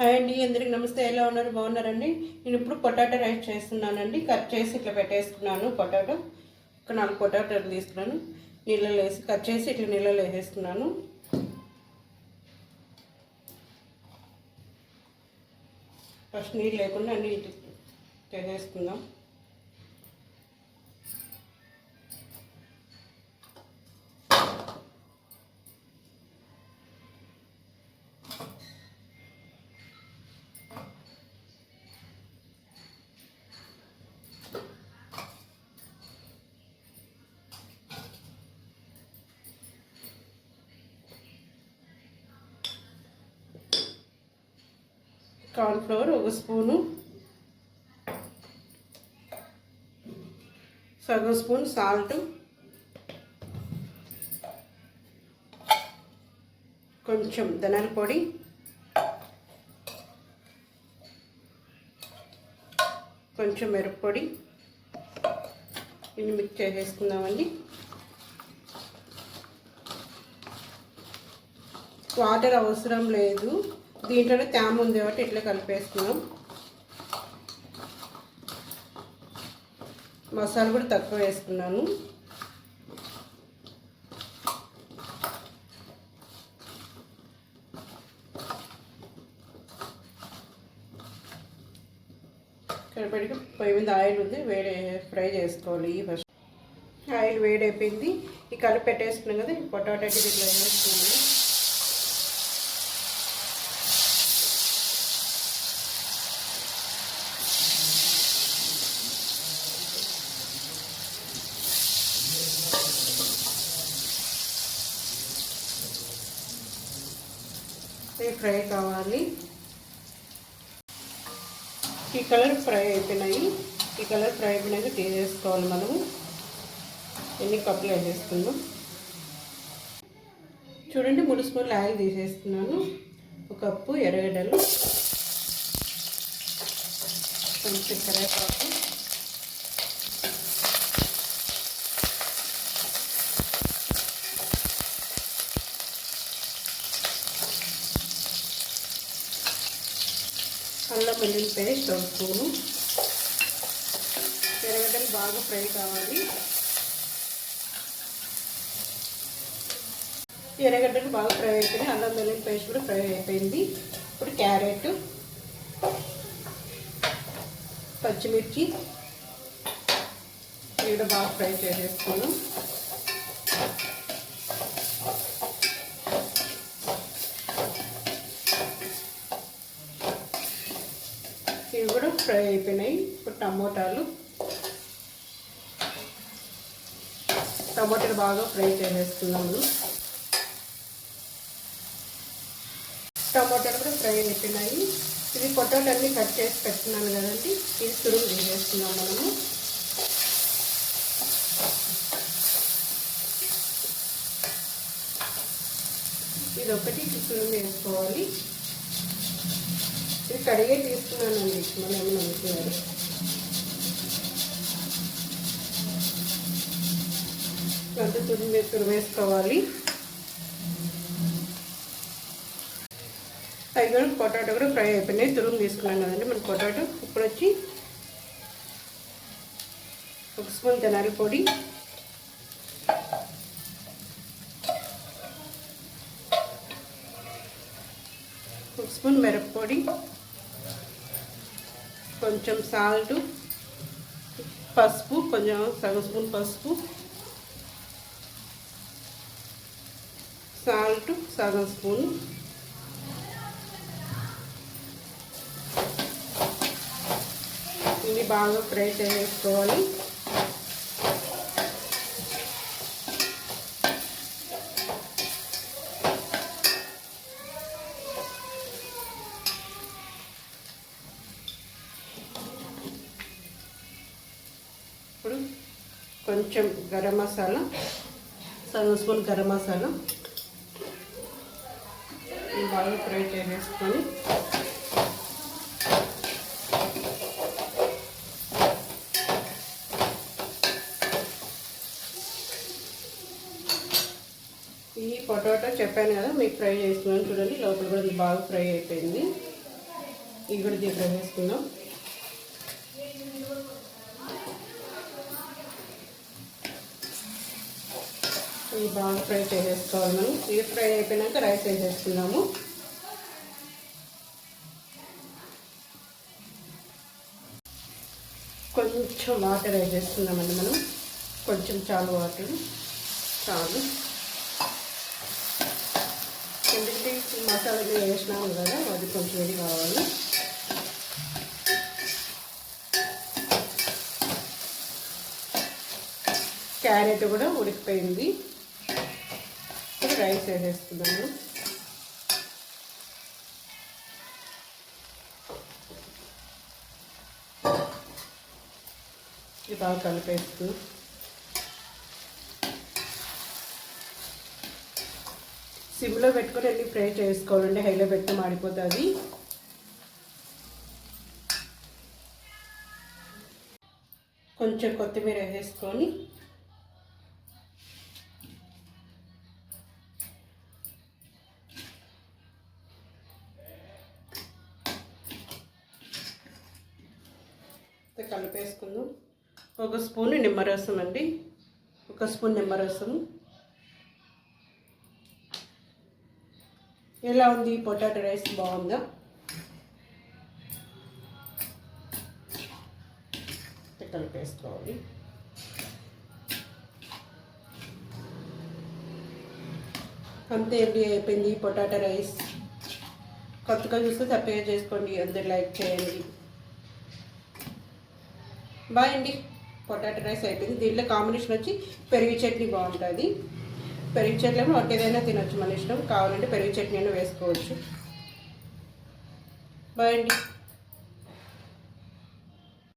Hi అండి, అందరికి నమస్తే. ఎలా ఉన్నారు? బాగున్నారండి. నేను ఇప్పుడు పొటాటో రైస్ చేస్తున్నానండి. కట్ చేసి ఇట్లా పెట్టేసుకున్నాను. పొటాటో ఒక 4 పొటాటోలు తీసుకున్నాను. నీళ్ళలో వేసి కట్ చేసి ఇట్లా నీళ్ళలో వేసేసుకున్నాను. ఫస్ట్ నీళ్ళు లేకుండా అన్నీ ఇట్లా చేసేసుకుందాం. కార్న్ ఫ్లోర్ 1 స్పూను, సగం స్పూన్ సాల్ట్, కొంచెం ధనియాల పొడి, కొంచెం మిరప్పొడి, ఇన్ని మిక్స్ చేసేసుకుందామండి. వాటర్ అవసరం లేదు, దీంట్లోనే తేమ ఉంది కాబట్టి ఇట్లా కలిపేసుకున్నాం. మసాలా కూడా తక్కువ వేసుకున్నాను. కలిపేటికి పొయ్యి మీద ఆయిల్ ఉంది, ఫ్రై చేసుకోవాలి. ఫస్ట్ ఆయిల్ వేడైపోయింది. ఈ కలిపి పెట్టేసుకున్నాం కదా, ఈ పొటాటో ఇట్లా వేసుకున్నాం. ఫ్రై కావాలి. ఈ కలర్ ఫ్రై అయిపోయినాయి. ఈ కలర్ ఫ్రై అయిపోయినాక తీసేసుకోవాలి. మనము ఎన్ని కప్పులు వేసేసుకుందాం. చూడండి, 3 స్పూన్ల ఆయిల్ తీసేస్తున్నాను. 1 కప్పు ఎర్రగడ్డలు, కొంచెం కరివేపాకు, అల్లం వెల్లుల్లి పేస్ట్ 1 స్పూను. ఎర్రగడ్డలు బాగా ఫ్రై కావాలి. ఎర్రగడ్డలు బాగా ఫ్రై అయిపోయినాయి. అల్లం వెల్లుల్లి పేస్ట్ కూడా ఫ్రై అయిపోయింది. ఇప్పుడు క్యారెట్, పచ్చిమిర్చి ఇవి కూడా బాగా ఫ్రై చేసేసుకున్నాం. ఇవి కూడా ఫ్రై అయిపోయినాయి. ఇప్పుడు టమోటాలు బాగా ఫ్రై చేసేస్తున్నాము. టమోటాలు కూడా ఫ్రై అయిపోయినాయి. ఇది పొటాటో అన్నీ కట్ చేసి పెట్టుకున్నాను కదండి, ఇది తురుము తీసేస్తున్నాం మనము. ఇది ఒకటి తురుము వేసుకోవాలి. ఇది కడిగే తీసుకున్నానండి, మనం ఏమైనా అనుకున్నారు. అంత తురుము వేసుకోవాలి. అవి కూడా పొటాటో కూడా ఫ్రై అయిపోయినాయి. తురుము తీసుకున్నాను కదండి మన పొటాటో. ఇప్పుడు వచ్చి 1 స్పూన్ ధనియాల పొడి, 1 స్పూన్ మిరప్పొడి, కొంచెం సాల్ట్, పసుపు, కొంచెం సగం స్పూన్ పసుపు, సాల్ట్ సగం స్పూన్, ఇది బాగా ఫ్రై చేసుకోవాలి. ఇప్పుడు కొంచెం గరం మసాలా, సగం స్పూన్ గరం మసాలా బాగా ఫ్రై చేసేసుకొని ఈ పొటాటో చెప్పాను కదా మీకు ఫ్రై చేస్తున్నాను. చూడండి, లోపల కూడా బాగా ఫ్రై అయిపోయింది. ఇవి కూడా దీంట్లో వేసుకుందాం. ఇవి బాగా ఫ్రై చేసేసుకోవాలి మనం. ఇవి ఫ్రై అయిపోయినాక రైస్ వేసేసుకున్నాము. కొంచెం వాటర్ వేసేస్తున్నామండి మనం. కొంచెం చాలు వాటర్ చాలు. ఎందుకంటే మసాలాలు వేసినాము కదా, అది కొంచెం ఇది కావాలి. క్యారెట్ కూడా ఉడికిపోయింది. ఇప్పుడు రైస్ వేసేస్తున్నాము. ఇది బాగా కలిపేస్తూ సిమ్లో పెట్టుకొని అన్ని ఫ్రై చేసుకోవాలండి. హైలో పెట్టి మాడిపోతుంది. కొంచెం కొత్తిమీర వేసుకొని కలిపేసుకుందాం. ఒక స్పూన్ నిమ్మరసం అండి, ఒక స్పూన్ నిమ్మరసం. ఎలా ఉంది పొటాటో రైస్? బాగుందా? కలిపేసుకోవాలి. అంతే అండి, అయిపోయింది పొటాటో రైస్. కొత్తగా చూస్తే సబ్స్క్రైబ్ చేసుకోండి, అందరు లైక్ చేయండి. బాయ్ అండి. పొటాటో రైస్ అయిపోయింది. దీంట్లో కాంబినేషన్ వచ్చి పెరుగు చట్నీ బాగుంటుంది. పెరుగు చట్నీ ఏదైనా తినొచ్చు, మన ఇష్టం. కావాలంటే పెరుగు చట్నీ అయినా వేసుకోవచ్చు. బాయ్ అండి.